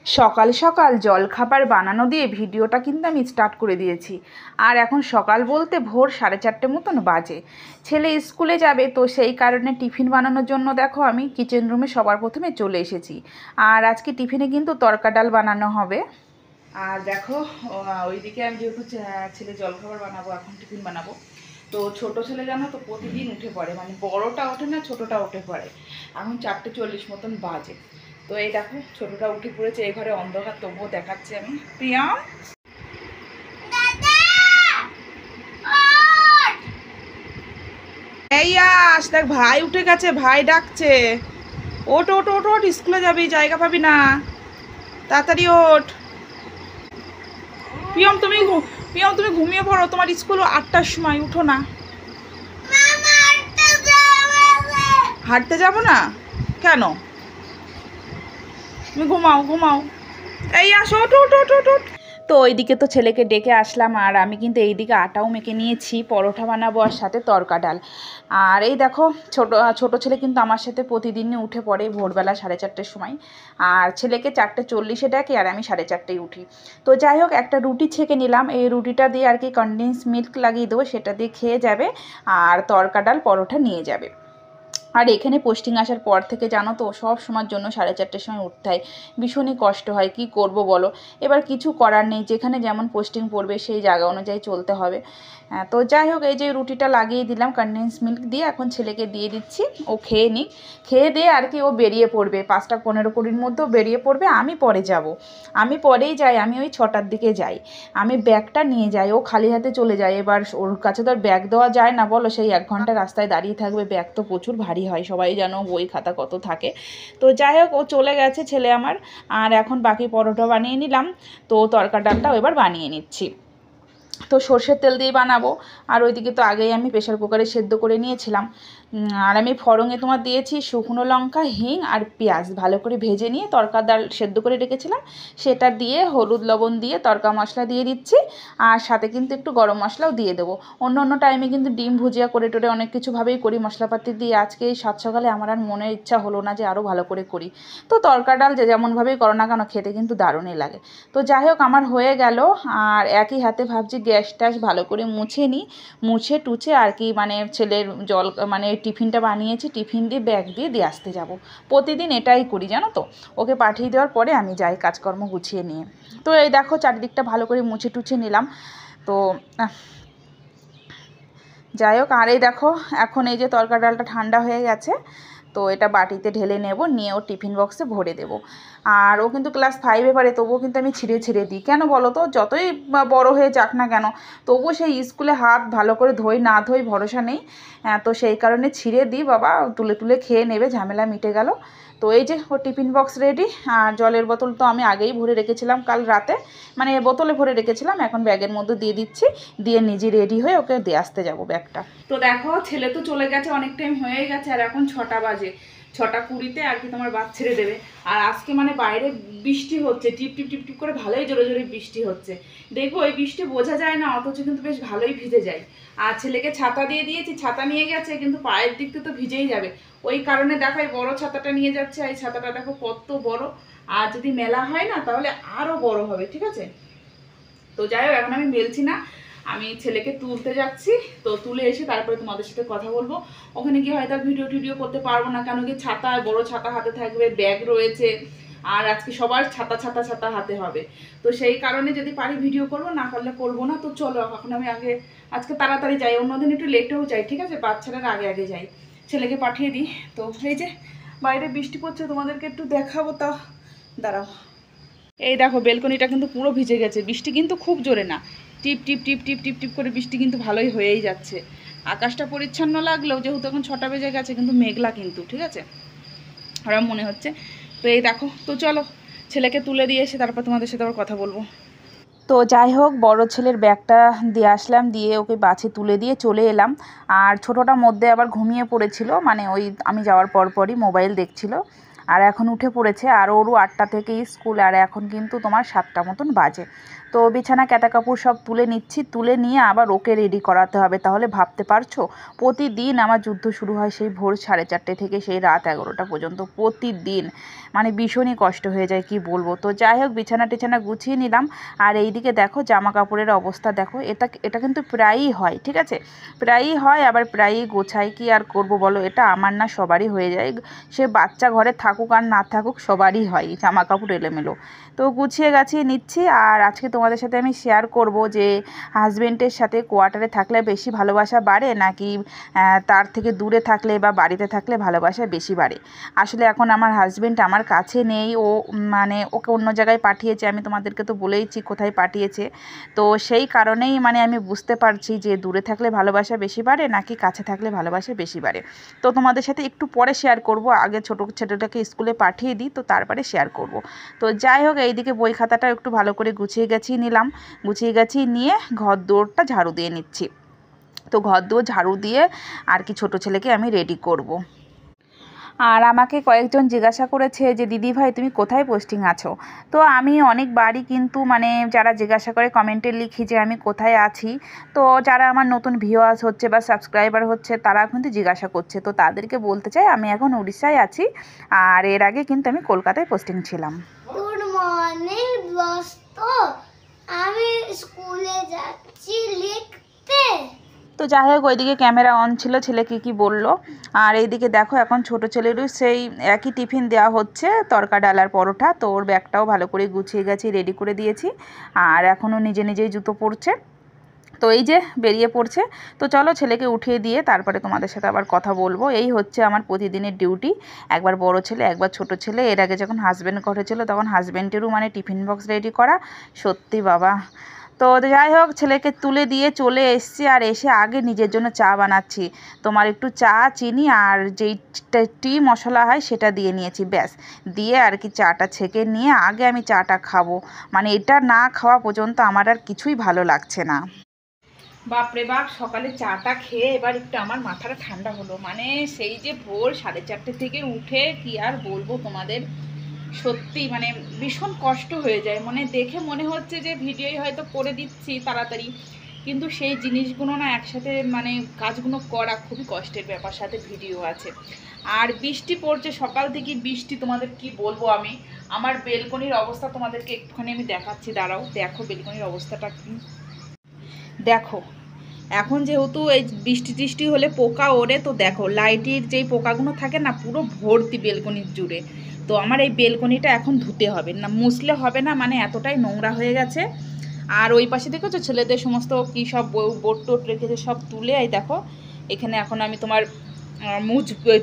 সকাল সকাল জলখাবার বানানো দিয়ে ভিডিওটা কিন্তু আমি স্টার্ট করে দিয়েছি। আর এখন সকাল বলতে ভোর 4:30 মতন বাজে। ছেলে স্কুলে যাবে, তো সেই কারণে টিফিন বানানোর জন্য দেখো আমি কিচেন রুমে সবার প্রথমে চলে এসেছি। আর আজকে টিফিনে কিন্তু তড়কা ডাল বানানো হবে। আর দেখো ওইদিকে আমি যেহেতু ছেলে জলখাবার বানাবো, এখন টিফিন বানাবো। তো ছোট ছেলে জানো তো প্রতিদিন উঠে পড়ে, মানে বড়টা ওঠে না, ছোটটা উঠে পড়ে। এখন 4:40 মতন বাজে। তো এই দেখো ছোটটা উঠে পড়েছে, এই ঘরে অন্ধকার তবুও দেখাচ্ছি আমি। প্রিয়াম, এই আস, দেখ ভাই উঠে গেছে, ভাই ডাকছে। ওঠ ওঠ ওঠ ওঠ, স্কুলে যাবি, জায়গা পাবি না, তাড়াতাড়ি ওঠ। প্রিয়ম তুমি ঘুমিয়ে পড়ো, তোমার স্কুল 8টার সময়, উঠো না। হাঁটতে যাবো না কেন? তুমি ঘুমাও ঘুমাও। এই আসো, ওঠ ওঠ ওঠ ওঠ ওঠ। তো ওইদিকে তো ছেলেকে ডেকে আসলাম, আর আমি কিন্তু এইদিকে আটাও মেখে নিয়েছি, পরোটা বানাবো আর সাথে তড়কা ডাল। আর এই দেখো ছোট ছেলে কিন্তু আমার সাথে প্রতিদিনই উঠে পড়ে ভোরবেলা 4:30-র সময়। আর ছেলেকে 4:40-এ ডাকে, আর আমি 4:30-য় উঠি। তো যাই হোক, একটা রুটি ছেঁকে নিলাম, এই রুটিটা দিয়ে আর কি কনডেন্স মিল্ক লাগিয়ে দেবো, সেটা দিয়ে খেয়ে যাবে। আর তড়কা ডাল পরোটা নিয়ে যাবে। আর এখানে পোস্টিং আসার পর থেকে জানো তো সব সময়ের জন্য 4:30-র সময় উঠতে হয়, ভীষণই কষ্ট হয়। কি করব বলো, এবার কিছু করার নেই, যেখানে যেমন পোস্টিং পড়বে সেই জায়গা অনুযায়ী চলতে হবে। তো যাই হোক, এই যে রুটিটা লাগিয়ে দিলাম কনডেন্স মিল্ক দিয়ে, এখন ছেলেকে দিয়ে দিচ্ছি, ও খেয়ে নিক। খেয়ে দিয়ে আর কি ও বেরিয়ে পড়বে 5:15-20-র মধ্যেও বেরিয়ে পড়বে। আমি পরে যাব, আমি পরেই যাই, আমি ওই 6টার দিকে যাই। আমি ব্যাগটা নিয়ে যাই, ও খালি হাতে চলে যায়। এবার ওর কাছে তো আর ব্যাগ দেওয়া যায় না বলো, সেই 1 ঘন্টা রাস্তায় দাঁড়িয়ে থাকবে, ব্যাগ তো প্রচুর ভারী হয়, সবাই জানো বই খাতা কত থাকে। তো যাই হোক, ও চলে গেছে ছেলে আমার। আর এখন বাকি পরোটা বানিয়ে নিলাম, তো তড়কা ডালটাও এবার বানিয়ে নিচ্ছি। তো সর্ষের তেল দিয়ে বানাবো। আর ওইদিকে তো আগেই আমি প্রেশার কুকারে সেদ্ধ করে নিয়েছিলাম। আর আমি ফড়ঙে তোমার দিয়েছি শুকনো লঙ্কা, হিং আর পেঁয়াজ, ভালো করে ভেজে নিয়ে তড়কা ডাল সেদ্ধ করে রেখেছিলাম, সেটা দিয়ে হলুদ লবণ দিয়ে তড়কা মশলা দিয়ে দিচ্ছি। আর সাথে কিন্তু একটু গরম মশলাও দিয়ে দেবো। অন্য টাইমে কিন্তু ডিম ভুজিয়া করে টোরে অনেক কিছুভাবেই করি মশলাপাতি দিয়ে, আজকে এই সাত সকালে আমার আর মনের ইচ্ছা হলো না যে আরও ভালো করে করি। তো তড়কা ডাল যে যেমনভাবেই করো না কেন, খেতে কিন্তু দারুণই লাগে। তো যাই হোক, আমার হয়ে গেল। আর একই হাতে ভাবছি গ্যাস ট্যাস ভালো করে মুছে নিই, মুছে টুছে আর কি, মানে ছেলের মানে টিফিনটা বানিয়েছি, টিফিন দিয়ে ব্যাগ দিয়ে আসতে যাব। প্রতিদিন এটাই করি জানো তো, ওকে পাঠিয়ে দেওয়ার পরে আমি যাই কাজকর্ম গুছিয়ে নিয়ে। তো এই দেখো চারিদিকটা ভালো করে মুছে টুছে নিলাম। তো যাই হোক, আর এই দেখো এখন এই যে তড়কা ডালটা ঠান্ডা হয়ে গেছে, তো এটা বাটিতে ঢেলে নেব, নিয়ে ও টিফিন বক্সে ভরে দেব। আর ও কিন্তু ক্লাস 5-এ পারে, তবুও কিন্তু আমি ছিঁড়ে দিই। কেন বলো তো, যতই বড় হয়ে যাক না কেন, তবুও সেই স্কুলে হাত ভালো করে ধোই না ধোই ভরসা নেই। তো সেই কারণে ছিঁড়ে দিই, বাবা তুলে খেয়ে নেবে, ঝামেলা মিটে গেল। তো এই যে ও টিফিন বক্স রেডি। আর জলের বোতল তো আমি আগেই ভরে রেখেছিলাম, কাল রাতে মানে বোতলে ভরে রেখেছিলাম, এখন ব্যাগের মধ্যে দিয়ে দিচ্ছি, দিয়ে নিজে রেডি হয়ে ওকে দিয়ে আসতে যাবো ব্যাগটা। তো দেখো ছেলে তো চলে গেছে, অনেক টাইম হয়ে গেছে, আর এখন 6টা বাজে, 6:20-তে আর কি তোমার বাস ছেড়ে দেবে। আর আজকে মানে বাইরে বৃষ্টি হচ্ছে, টিপ টিপ টিপ টিপ করে, ভালোই জোরে জোরে বৃষ্টি হচ্ছে। দেখবো এই বৃষ্টি বোঝা যায় না, অথচ কিন্তু বেশ ভালোই ভিজে যায়। আর ছেলেকে ছাতা দিয়ে দিয়েছি, ছাতা নিয়ে গেছে, কিন্তু পায়ের দিকতে তো ভিজেই যাবে। ওই কারণে দেখো এই বড় ছাতাটা নিয়ে যাচ্ছে, এই ছাতাটা দেখো কত বড়। আর যদি মেলা হয় না তাহলে আরও বড় হবে, ঠিক আছে। তো যাই হোক, এখন আমি মেলছি না, আমি ছেলেকে তুলতে যাচ্ছি। তো তুলে এসে তারপরে তোমাদের সাথে কথা বলবো। ওখানে গিয়ে হয়তো ভিডিও করতে পারবো না, কেন কি ছাতা, বড় ছাতা হাতে থাকবে, ব্যাগ রয়েছে, আর আজকে সবার ছাতা হাতে হবে। তো সেই কারণে যদি পারি ভিডিও করবো, না পারলে করবো না। তো চলো এখন আমি আজকে তাড়াতাড়ি যাই, অন্যদিন একটু লেটেও যাই, ঠিক আছে, বাচ্চারা আগে যাই, ছেলেকে পাঠিয়ে দিই। তো এই যে বাইরে বৃষ্টি পড়ছে, তোমাদেরকে একটু দেখাবো, তা দাঁড়াও। এই দেখো বেলকনিটা কিন্তু পুরো ভিজে গেছে, বৃষ্টি কিন্তু খুব জোরে না, টিপ টিপ টিপ টিপ টিপ টিপ করে বৃষ্টি কিন্তু ভালোই হয়েই যাচ্ছে। আকাশটা পরিচ্ছন্ন লাগলেও যেহেতু এখন 6টা বেজে গেছে, কিন্তু মেঘলা কিন্তু, ঠিক আছে, আমার মনে হচ্ছে। তো এই দেখো, তো চলো ছেলেকে তুলে দিয়ে এসে তারপর তোমাদের সাথে আবার কথা বলবো। তো যাই হোক, বড় ছেলের ব্যাগটা দিয়ে আসলাম, দিয়ে ওকে বাসে তুলে দিয়ে চলে এলাম। আর ছোটোটা মধ্যে আবার ঘুমিয়ে পড়েছিল, মানে ওই আমি যাওয়ার পরই মোবাইল দেখছিল। আর এখন উঠে পড়েছে, আর ওরও 8টা থেকে স্কুল, আর এখন কিন্তু তোমার 7টা মতন বাজে। তো বিছানা ক্যাটা কাপড় সব তুলে নিচ্ছি, তুলে নিয়ে আবার ওকে রেডি করাতে হবে। তাহলে ভাবতে পারছো প্রতিদিন আমার যুদ্ধ শুরু হয় সেই ভোর 4:30 থেকে সেই রাত 11টা পর্যন্ত, প্রতিদিন মানে ভীষণই কষ্ট হয়ে যায় কি বলবো। তো যাই হোক বিছানা টিছানা গুছিয়ে নিলাম। আর এইদিকে দেখো জামা কাপড়ের অবস্থা দেখো, এটা কিন্তু প্রায়ই হয়, ঠিক আছে, প্রায়ই হয়, আবার প্রায়ই গোছাই, কি আর করব বলো, এটা আমার না সবারই হয়ে যায়, সে বাচ্চা ঘরে থাকুক আর না থাকুক সবারই হয় জামা কাপড় এলোমেলো। তো গুছিয়ে গাছিয়ে নিচ্ছি। আর আজকে তোমাদের সাথে আমি শেয়ার করব যে হাজবেন্ডের সাথে কোয়ার্টারে থাকলে বেশি ভালোবাসা বাড়ে নাকি তার থেকে দূরে থাকলে বা বাড়িতে থাকলে ভালোবাসা বেশি বাড়ে। আসলে এখন আমার হাজবেন্ড আমার কাছে নেই, ও মানে ওকে অন্য জায়গায় পাঠিয়েছে, আমি তোমাদেরকে তো বলেইছি কোথায় পাঠিয়েছে। তো সেই কারণেই মানে আমি বুঝতে পারছি যে দূরে থাকলে ভালোবাসা বেশি বাড়ে নাকি কাছে থাকলে ভালোবাসা বেশি বাড়ে। তো তোমাদের সাথে একটু পরে শেয়ার করব, আগে ছোটো ছেলেটাকে স্কুলে পাঠিয়ে দিই, তো তারপরে শেয়ার করব। তো যাই হোক এইদিকে বই খাতাটা একটু ভালো করে গুছিয়ে গেছিয়ে নিলাম, গুছিয়ে গেছিয়ে নিয়ে ঘর দৌড়টা ঝাড়ু দিয়ে নিচ্ছি। তো ঘর দৌড় ঝাড়ু দিয়ে আর কি ছোটো ছেলেকে আমি রেডি করব। আর আমাকে কয়েকজন জিজ্ঞাসা করেছে যে দিদি ভাই তুমি কোথায় পোস্টিং আছো। তো আমি অনেকবারই কিন্তু মানে যারা জিজ্ঞাসা করে কমেন্টে লিখি যে আমি কোথায় আছি। তো যারা আমার নতুন ভিউয়ার্স হচ্ছে বা সাবস্ক্রাইবার হচ্ছে তারা কিন্তু জিজ্ঞাসা করছে, তো তাদেরকে বলতে চাই আমি এখন উড়িষ্যায় আছি, আর এর আগে কিন্তু আমি কলকাতায় পোস্টিং ছিলাম। গুড মর্নিং দোস্ত, আমি স্কুলে যাচ্ছি লিখতে। তো যাই হোক ওইদিকে ক্যামেরা অন ছিল, ছেলে কী বললো। আর এইদিকে দেখো এখন ছোটো ছেলেরও সেই একই টিফিন দেওয়া হচ্ছে, তরকা ডালার পরোটা। তো ওর ব্যাগটাও ভালো করে গুছিয়ে গেছি, রেডি করে দিয়েছি। আর এখনও নিজে নিজেই জুতো পরছে, তো এই যে বেরিয়ে পড়ছে। তো চলো ছেলেকে উঠিয়ে দিয়ে তারপরে তোমাদের সাথে আবার কথা বলবো। এই হচ্ছে আমার প্রতিদিনের ডিউটি, একবার বড় ছেলে একবার ছোট ছেলে। এর আগে যখন হাজব্যান্ড ঘরে ছিল তখন হাজব্যান্ডেরও মানে টিফিন বক্স রেডি করা, সত্যি বাবা। তো যাই হোক ছেলেকে তুলে দিয়ে চলে এসেছি, আর এসে আগে নিজের জন্য চা বানাচ্ছি। তোমার একটু চা চিনি আর যেই টি মশলা হয় সেটা দিয়ে নিয়েছি, ব্যাস দিয়ে আর কি চাটা ছেঁকে নিয়ে আগে আমি চাটা খাবো। মানে এটা না খাওয়া পর্যন্ত আমার আর কিছুই ভালো লাগছে না। বাপরে বাপ, সকালে চাটা খেয়ে এবার একটু আমার মাথাটা ঠান্ডা হলো। মানে সেই যে ভোর 4:30 থেকে উঠে কি আর বলবো তোমাদের, সত্যি মানে ভীষণ কষ্ট হয়ে যায়। মানে দেখে মনে হচ্ছে যে ভিডিওই হয়তো করে দিচ্ছি তাড়াতাড়ি, কিন্তু সেই জিনিসগুলো না একসাথে মানে কাজগুলো করা খুবই কষ্টের ব্যাপার, সাথে ভিডিও আছে। আর বৃষ্টি পড়ছে সকাল থেকে, বৃষ্টি তোমাদের কি বলবো আমি। আমার বেলকনির অবস্থা তোমাদেরকে একটুখানি আমি দেখাচ্ছি, দাঁড়াও দেখো বেলকনির অবস্থাটা কি। দেখো এখন যেহেতু এই বৃষ্টি টিষ্টি হলে পোকা ওড়ে, তো দেখো লাইটের যেই পোকাগুলো থাকে না পুরো ভর্তি বেলকনির জুড়ে। তো আমার এই বেলকনিটা এখন ধুতে হবে, না মুছলে হবে না, মানে এতটাই নোংরা হয়ে গেছে। আর ওই পাশে দেখেছো ছেলেদের সমস্ত কী সব বোট টোট রেখেছে সব তুলে, এই দেখো এখানে এখন আমি তোমার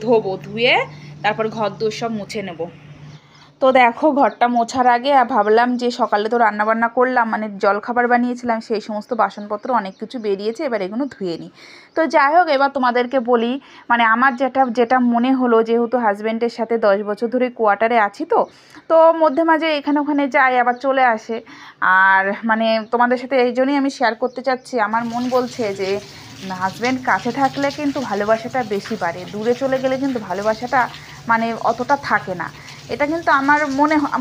ধোবো, ধুয়ে তারপর ঘর দোর সব মুছে নেব। তো দেখো ঘরটা মোছার আগে ভাবলাম যে সকালে তো রান্নাবান্না করলাম, মানে জলখাবার বানিয়েছিলাম, সেই সমস্ত বাসনপত্র অনেক কিছু বেরিয়েছে, এবার এগুলো ধুয়ে নিই। তো যাই হোক এবার তোমাদেরকে বলি, মানে আমার যেটা মনে হলো, যেহেতু হাজব্যান্ডের সাথে 10 বছর ধরে কোয়ার্টারে আছি, তো মধ্যে মাঝে এখানে ওখানে যাই আবার চলে আসে। আর মানে তোমাদের সাথে এই জন্যই আমি শেয়ার করতে চাচ্ছি, আমার মন বলছে যে হাজব্যান্ড কাছে থাকলে কিন্তু ভালোবাসাটা বেশি বাড়ে, দূরে চলে গেলে কিন্তু ভালোবাসাটা মানে অতটা থাকে না। এটা কিন্তু আমার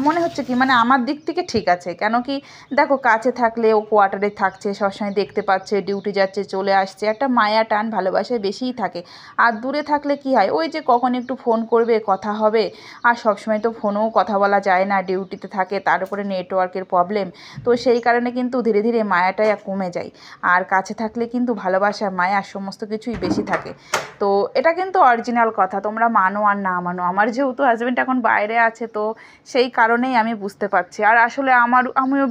মনে হচ্ছে কি, মানে আমার দিক থেকে ঠিক আছে। কেন কি দেখো কাছে থাকলে ও কোয়ার্টারে থাকছে, সবসময় দেখতে পাচ্ছে, ডিউটি যাচ্ছে চলে আসছে, একটা মায়া টান ভালোবাসায় বেশিই থাকে। আর দূরে থাকলে কি হয়, ওই যে কখন একটু ফোন করবে কথা হবে, আর সবসময় তো ফোনেও কথা বলা যায় না, ডিউটিতে থাকে, তার উপরে নেটওয়ার্কের প্রবলেম। তো সেই কারণে কিন্তু ধীরে ধীরে মায়াটাই কমে যায়। আর কাছে থাকলে কিন্তু ভালোবাসা মায়া সমস্ত কিছুই বেশি থাকে। তো এটা কিন্তু অরিজিনাল কথা, তোমরা মানো আর না মানো। আমার যেহেতু হাজব্যান্ড এখন বাইরে আছে, তো সেই কারণেই আমি বুঝতে পারছি। আর আসলে আমিও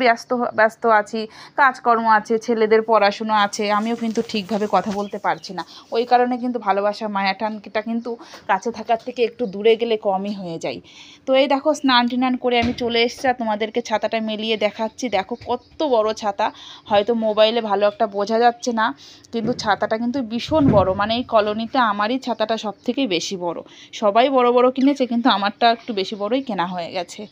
ব্যস্ত আছি, কাজকর্ম আছে, ছেলেদের পড়াশুনো আছে, আমিও কিন্তু ঠিকভাবে কথা বলতে পারছি না। ওই কারণে কিন্তু ভালোবাসা মায়াটানটা কিন্তু কাছে থাকার থেকে একটু দূরে গেলে কমই হয়ে যায়। তো এই দেখো স্নান টিনান করে আমি চলে এসেছি, আর তোমাদেরকে ছাতাটা মেলিয়ে দেখাচ্ছি। দেখো কত বড় ছাতা, হয়তো মোবাইলে ভালো একটা বোঝা যাচ্ছে না, কিন্তু ছাতাটা কিন্তু ভীষণ বড়। মানে এই কলোনিতে আমারই ছাতাটা সব থেকে বেশি বড়। সবাই বড় বড় কিনেছে, কিন্তু আমারটা একটু বেশি বড়ই কেনা হয়ে গেছে।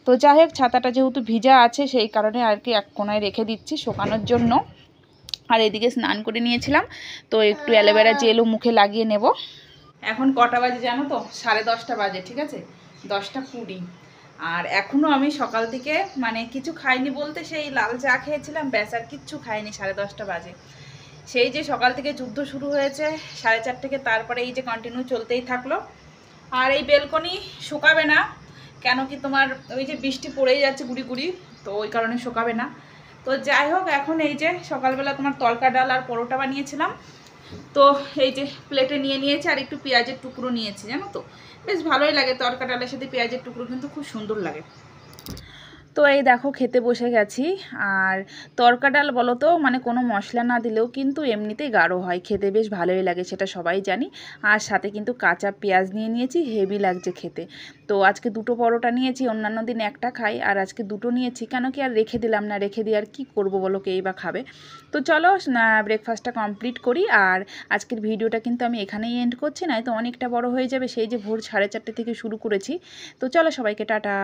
তো যাই হোক ছাতাটা যেহেতু ভিজা আছে সেই কারণে আর কি এক কোনায় রেখে দিচ্ছি শোকানোর জন্য। আর এদিকে স্নান করে নিয়েছিলাম, তো একটু অ্যালোভেরা জেলও মুখে লাগিয়ে নেব। এখন কটা বাজে জানো তো? 10:30 বাজে, ঠিক আছে, 10টা 20। আর এখনও আমি সকাল থেকে মানে কিছু খাইনি বলতে সেই লাল চা খেয়েছিলাম, ব্যাস আর কিচ্ছু খাইনি। 10:30 বাজে, সেই যে সকাল থেকে যুদ্ধ শুরু হয়েছে 4:30 থেকে, তারপরে এই যে কন্টিনিউ চলতেই থাকলো। আর এই বেলকনি শুকাবে না, কেন কি তোমার ওই যে বৃষ্টি পড়েই যাচ্ছে গুড়ি গুড়ি, তো ওই কারণে শুকাবে না। তো যাই হোক, এখন এই যে সকালবেলা তোমার তড়কা ডাল আর পরোটা বানিয়েছিলাম, তো এই যে প্লেটে নিয়ে নিয়েছি, আর একটু পেঁয়াজের টুকরো নিয়েছি, জানো তো বেশ ভালোই লাগে তড়কা ডালের সাথে পেঁয়াজের টুকরো, কিন্তু খুব সুন্দর লাগে। তো এই দেখো খেতে বসে গেছি। আর তড়কা ডাল বলো তো মানে কোনো মশলা না দিলেও কিন্তু এমনিতেই গাঢ় হয়, খেতে বেশ ভালোই লাগে, সেটা সবাই জানি। আর সাথে কিন্তু কাঁচা পেঁয়াজ নিয়ে নিয়েছি, হেভি লাগছে খেতে। তো আজকে 2টো পরোটা নিয়েছি, অন্যান্য দিন একটা খাই, আর আজকে 2টো নিয়েছি, কেন কি আর রেখে দিলাম না, রেখে দিয়ে আর কী করবো বলো, কেই বা খাবে। তো চলো ব্রেকফাস্টটা কমপ্লিট করি। আর আজকের ভিডিওটা কিন্তু আমি এখানেই এন্ড করছি, না তো অনেকটা বড় হয়ে যাবে, সেই যে ভোর 4:30 থেকে শুরু করেছি। তো চলো সবাইকে টাটা।